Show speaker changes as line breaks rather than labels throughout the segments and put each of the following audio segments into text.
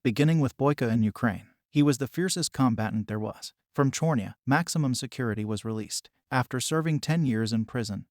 beginning with Boyka in Ukraine. He was the fiercest combatant there was. From Chornya, maximum security was released. After serving 10 years in prison,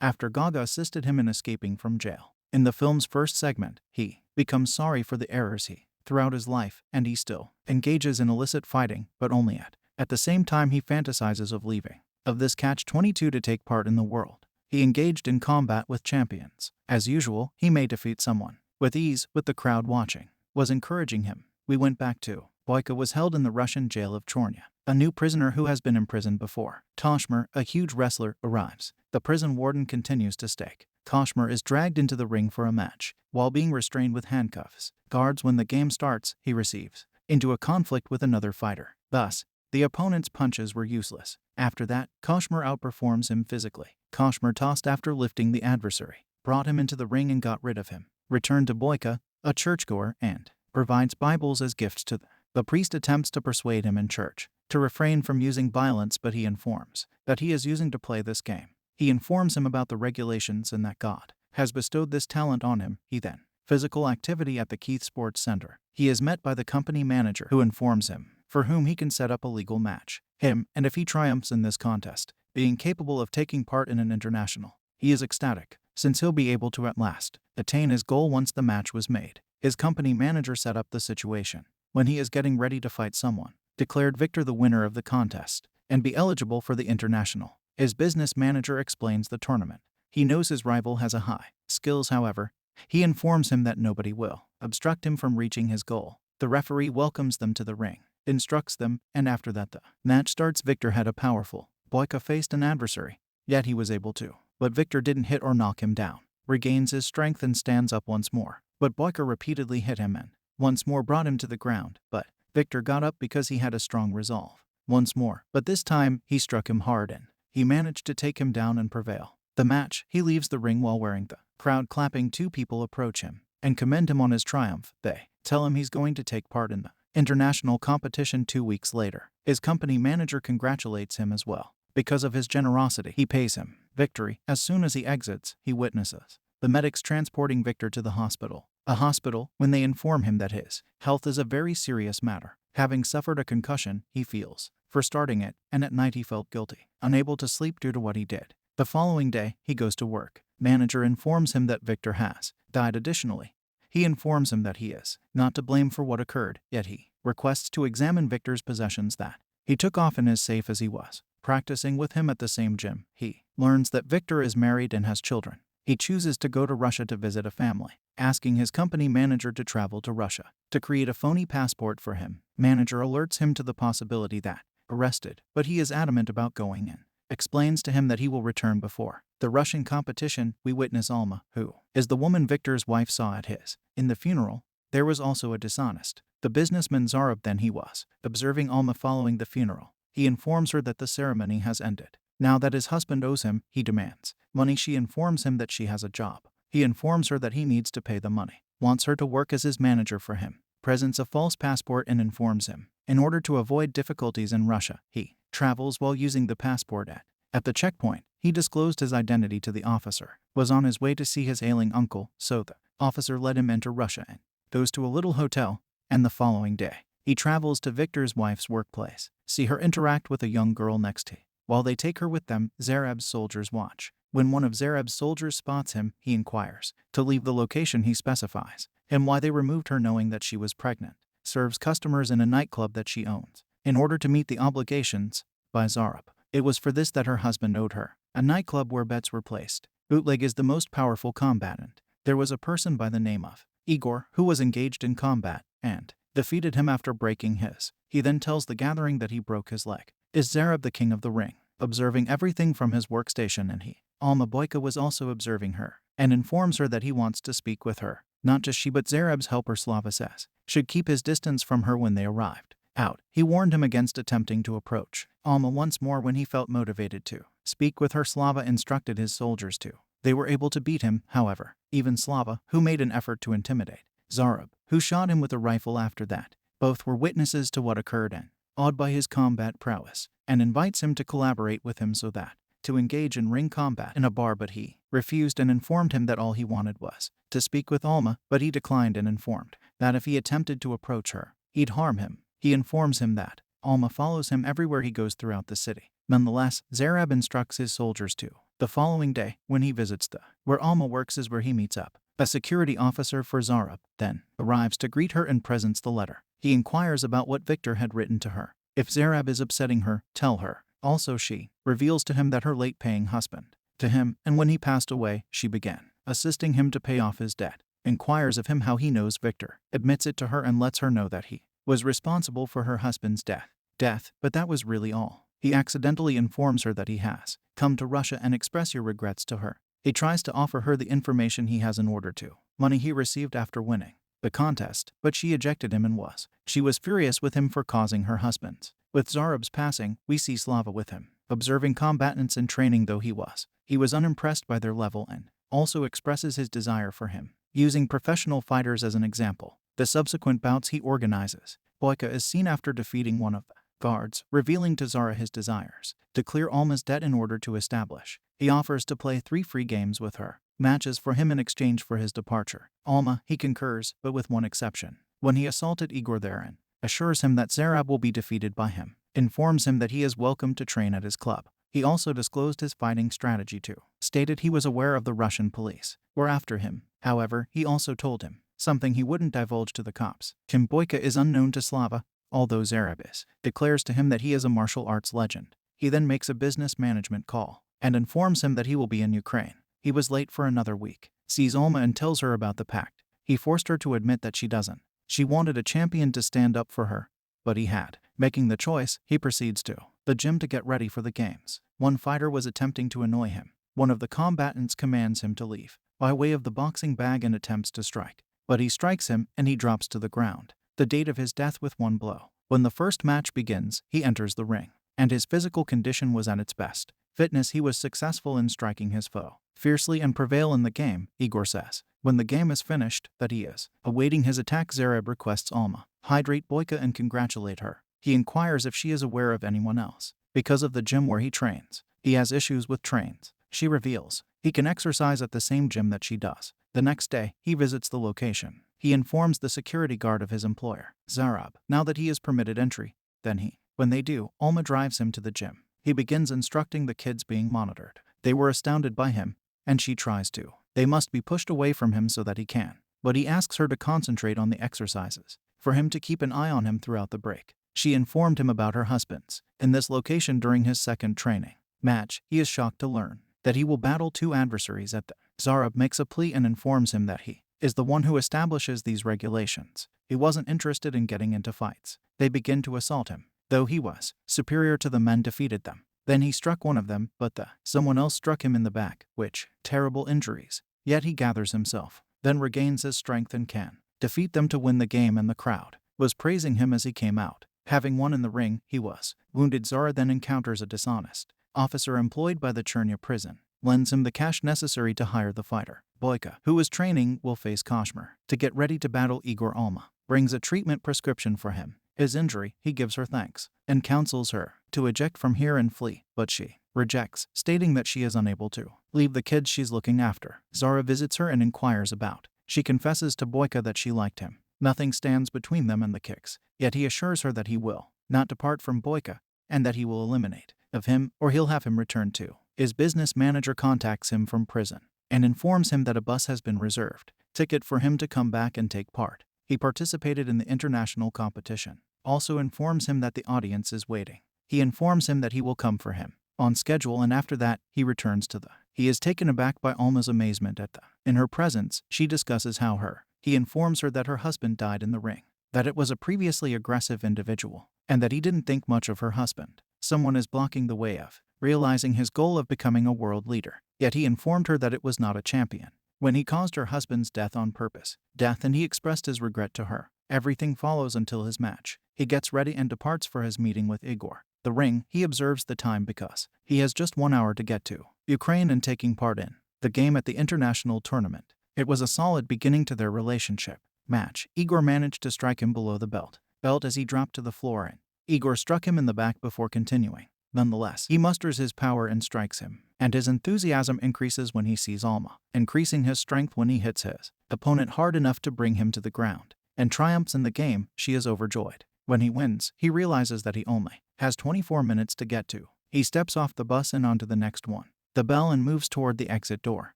after Gaga assisted him in escaping from jail. In the film's first segment, he becomes sorry for the errors he throughout his life, and he still engages in illicit fighting, but only at the same time he fantasizes of leaving of this catch-22 to take part in the world. He engaged in combat with champions. As usual, he may defeat someone with ease, with the crowd watching was encouraging him. We went back to Boyka was held in the Russian jail of Chornya. A new prisoner who has been imprisoned before, Toshmer, a huge wrestler, arrives. The prison warden continues to stake. Toshmer is dragged into the ring for a match. While being restrained with handcuffs, guards when the game starts, he receives into a conflict with another fighter. Thus, the opponent's punches were useless. After that, Toshmer outperforms him physically. Toshmer tossed after lifting the adversary, brought him into the ring and got rid of him. Returned to Boyka, a churchgoer, and provides Bibles as gifts to them. The priest attempts to persuade him in church to refrain from using violence, but he informs that he is using to play this game. He informs him about the regulations and that God has bestowed this talent on him. He then physical activity at the Keith Sports Center. He is met by the company manager who informs him for whom he can set up a legal match. Him, and if he triumphs in this contest, being capable of taking part in an international. He is ecstatic, since he'll be able to at last attain his goal once the match was made. His company manager set up the situation when he is getting ready to fight someone, declared Victor the winner of the contest, and be eligible for the international. His business manager explains the tournament. He knows his rival has a high skills, however. He informs him that nobody will obstruct him from reaching his goal. The referee welcomes them to the ring, instructs them, and after that the match starts. Victor had a powerful Boyka faced an adversary, yet he was able to. But Victor didn't hit or knock him down, regains his strength and stands up once more. But Boyka repeatedly hit him and once more brought him to the ground, but Victor got up because he had a strong resolve. Once more, but this time he struck him hard and he managed to take him down and prevail. The match, he leaves the ring while wearing the crowd clapping. Two people approach him and commend him on his triumph. They tell him he's going to take part in the international competition 2 weeks later. His company manager congratulates him as well. Because of his generosity, he pays him victory. As soon as he exits, he witnesses the medics transporting Victor to the hospital. A hospital, when they inform him that his health is a very serious matter. Having suffered a concussion, he feels for starting it, and at night he felt guilty, unable to sleep due to what he did. The following day, he goes to work. Manager informs him that Victor has died. Additionally, he informs him that he is not to blame for what occurred, yet he requests to examine Victor's possessions that he took off in his safe as he was practicing with him at the same gym. He learns that Victor is married and has children. He chooses to go to Russia to visit a family, asking his company manager to travel to Russia to create a phony passport for him. Manager alerts him to the possibility that arrested, but he is adamant about going in. Explains to him that he will return before the Russian competition. We witness Alma, who is the woman Victor's wife saw at his. In the funeral, there was also a dishonest, the businessman Zarab. Then he was observing Alma following the funeral. He informs her that the ceremony has ended. Now that his husband owes him, he demands money. She informs him that she has a job. He informs her that he needs to pay the money, wants her to work as his manager for him, presents a false passport and informs him. In order to avoid difficulties in Russia, he travels while using the passport at the checkpoint. He disclosed his identity to the officer, was on his way to see his ailing uncle, so the officer let him enter Russia and goes to a little hotel, and the following day, he travels to Victor's wife's workplace, see her interact with a young girl next to him. While they take her with them, Zarab's soldiers watch. When one of Zarab's soldiers spots him, he inquires to leave the location. He specifies him why they removed her, knowing that she was pregnant. Serves customers in a nightclub that she owns in order to meet the obligations by Zarab. It was for this that her husband owed her a nightclub where bets were placed. Bootleg is the most powerful combatant. There was a person by the name of Igor who was engaged in combat and defeated him after breaking his. He then tells the gathering that he broke his leg. Is Zarab the king of the ring, observing everything from his workstation, and Alma Boyka was also observing her, and informs her that he wants to speak with her. Not just she but Zarab's helper Slava says should keep his distance from her. When they arrived out, he warned him against attempting to approach Alma once more when he felt motivated to speak with her. Slava instructed his soldiers to. They were able to beat him, however, even Slava, who made an effort to intimidate Zarab, who shot him with a rifle after that. Both were witnesses to what occurred and awed by his combat prowess, and invites him to collaborate with him so that to engage in ring combat in a bar, but he refused and informed him that all he wanted was to speak with Alma, but he declined and informed that if he attempted to approach her, he'd harm him. He informs him that Alma follows him everywhere he goes throughout the city. Nonetheless, Zarab instructs his soldiers to. The following day, when he visits where Alma works is where he meets up. A security officer for Zarab then arrives to greet her and presents the letter. He inquires about what Victor had written to her. If Zarab is upsetting her, tell her. Also she reveals to him that her late-paying husband to him, and when he passed away, she began assisting him to pay off his debt. Inquires of him how he knows Victor, admits it to her and lets her know that he was responsible for her husband's death, but that was really all. He accidentally informs her that he has come to Russia and express your regrets to her. He tries to offer her the information he has in order to money he received after winning the contest, but she ejected him and she was furious with him for causing her husband's. With Zarab's passing, we see Slava with him, observing combatants in training though he was unimpressed by their level and also expresses his desire for him, using professional fighters as an example. The subsequent bouts he organizes, Boyka is seen after defeating one of the guards, revealing to Zara his desires to clear Alma's debt in order to establish. He offers to play 3 free games with her, matches for him in exchange for his departure. Alma, he concurs, but with one exception. When he assaulted Igor therein, assures him that Zarab will be defeated by him, informs him that he is welcome to train at his club. He also disclosed his fighting strategy too, stated he was aware of the Russian police were after him. However, he also told him something he wouldn't divulge to the cops. Kim Boyka is unknown to Slava, although Zarab declares to him that he is a martial arts legend. He then makes a business management call and informs him that he will be in Ukraine. He was late for another week, sees Alma and tells her about the pact. He forced her to admit that she doesn't. She wanted a champion to stand up for her, but he had. Making the choice, he proceeds to the gym to get ready for the games. One fighter was attempting to annoy him. One of the combatants commands him to leave by way of the boxing bag and attempts to strike. But he strikes him and he drops to the ground. The date of his death with one blow. When the first match begins, he enters the ring, and his physical condition was at its best. Fitness, he was successful in striking his foe fiercely and prevail in the game, Igor says. When the game is finished, that he is awaiting his attack, Zarab requests Alma hydrate Boyka and congratulate her. He inquires if she is aware of anyone else. Because of the gym where he trains, he has issues with trains. She reveals he can exercise at the same gym that she does. The next day, he visits the location. He informs the security guard of his employer, Zarab, now that he is permitted entry. Then when they do, Alma drives him to the gym. He begins instructing the kids being monitored. They were astounded by him, and she tries to. They must be pushed away from him so that he can. But he asks her to concentrate on the exercises, for him to keep an eye on him throughout the break. She informed him about her husband's in this location during his second training match. He is shocked to learn that he will battle 2 adversaries at the. Zarab makes a plea and informs him that he is the one who establishes these regulations. He wasn't interested in getting into fights. They begin to assault him. Though he was superior to the men, defeated them. Then he struck one of them, but someone else struck him in the back, which terrible injuries. Yet he gathers himself, then regains his strength and can defeat them to win the game, and the crowd was praising him as he came out. Having won in the ring, he was wounded. Zara then encounters a dishonest officer employed by the Chernia prison, lends him the cash necessary to hire the fighter. Boyka, who is training, will face Kashmir to get ready to battle Igor. Alma brings a treatment prescription for him. His injury, he gives her thanks and counsels her to eject from here and flee, but she rejects, stating that she is unable to leave the kids she's looking after. Zara visits her and inquires about. She confesses to Boyka that she liked him. Nothing stands between them and the kicks, yet he assures her that he will not depart from Boyka and that he will eliminate of him or he'll have him returned to. His business manager contacts him from prison and informs him that a bus has been reserved ticket for him to come back and take part. He participated in the international competition. Also informs him that the audience is waiting. He informs him that he will come for him on schedule, and after that, he returns to He is taken aback by Alma's amazement at in her presence. She discusses how he informs her that her husband died in the ring, that it was a previously aggressive individual, and that he didn't think much of her husband. Someone is blocking the way of realizing his goal of becoming a world leader. Yet he informed her that it was not a champion. When he caused her husband's death on purpose, and he expressed his regret to her. Everything follows until his match. He gets ready and departs for his meeting with Igor. The ring, he observes the time because he has just 1 hour to get to Ukraine and taking part in the game at the international tournament. It was a solid beginning to their relationship. Match, Igor managed to strike him below the belt as he dropped to the floor, and Igor struck him in the back before continuing. Nonetheless, he musters his power and strikes him, and his enthusiasm increases when he sees Alma, increasing his strength when he hits his opponent hard enough to bring him to the ground. and triumphs in the game, she is overjoyed. When he wins, he realizes that he only has 24 minutes to get to. He steps off the bus and onto the next one. The bell and moves toward the exit door.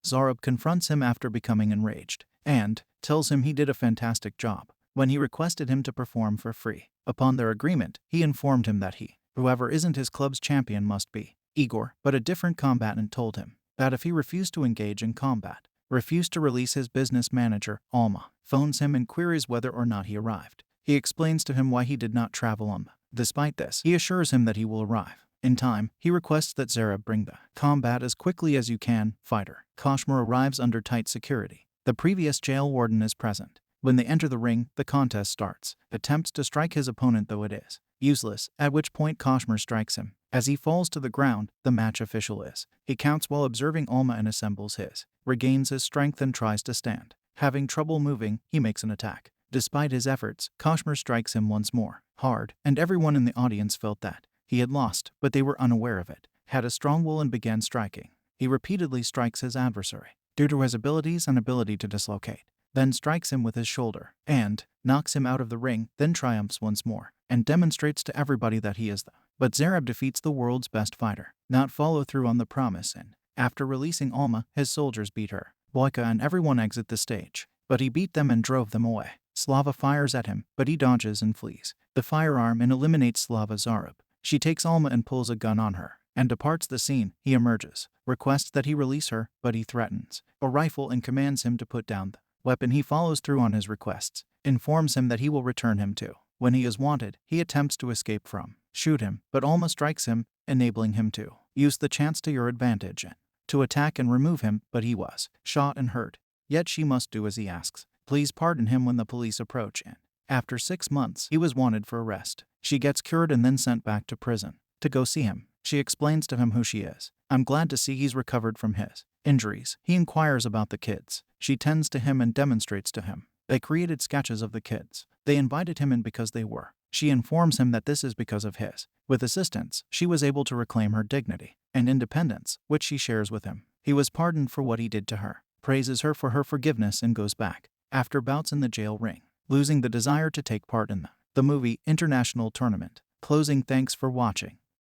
Zarab confronts him after becoming enraged and tells him he did a fantastic job when he requested him to perform for free. Upon their agreement, he informed him that whoever isn't his club's champion must be Igor, but a different combatant told him that if he refused to engage in combat, refused to release his business manager, Alma, phones him and queries whether or not he arrived. He explains to him why he did not travel on. Despite this, he assures him that he will arrive in time. He requests that Zarab bring the combat as quickly as you can fighter. Kashmir arrives under tight security. The previous jail warden is present. When they enter the ring, the contest starts. Attempts to strike his opponent, though it is useless, at which point Kashmir strikes him. As he falls to the ground, the match official he counts while observing Alma and assembles regains his strength and tries to stand. Having trouble moving, he makes an attack. Despite his efforts, Kashmir strikes him once more, hard, and everyone in the audience felt that he had lost, but they were unaware of it. Had a strong will and began striking. He repeatedly strikes his adversary, due to his abilities and ability to dislocate, then strikes him with his shoulder, and knocks him out of the ring, then triumphs once more, and demonstrates to everybody that he is the. But Zarab defeats the world's best fighter, not follow through on the promise, and after releasing Alma, his soldiers beat her. Boyka and everyone exit the stage, but he beat them and drove them away. Slava fires at him, but he dodges and flees the firearm and eliminates Slava Zarab. She takes Alma and pulls a gun on her, and departs the scene. He emerges, requests that he release her, but he threatens a rifle and commands him to put down the weapon. He follows through on his requests, informs him that he will return him to. When he is wanted, he attempts to escape from shoot him, but Alma strikes him, enabling him to use the chance to your advantage and to attack and remove him, but he was shot and hurt. Yet she must do as he asks. Please pardon him when the police approach, and after 6 months, he was wanted for arrest. She gets cured and then sent back to prison to go see him. She explains to him who she is. I'm glad to see he's recovered from his injuries. He inquires about the kids. She tends to him and demonstrates to him. They created sketches of the kids. They invited him in because they were. She informs him that this is because of his. With assistance, she was able to reclaim her dignity and independence, which she shares with him. He was pardoned for what he did to her, praises her for her forgiveness, and goes back after bouts in the jail ring, losing the desire to take part in the movie International Tournament. Closing. Thanks for watching.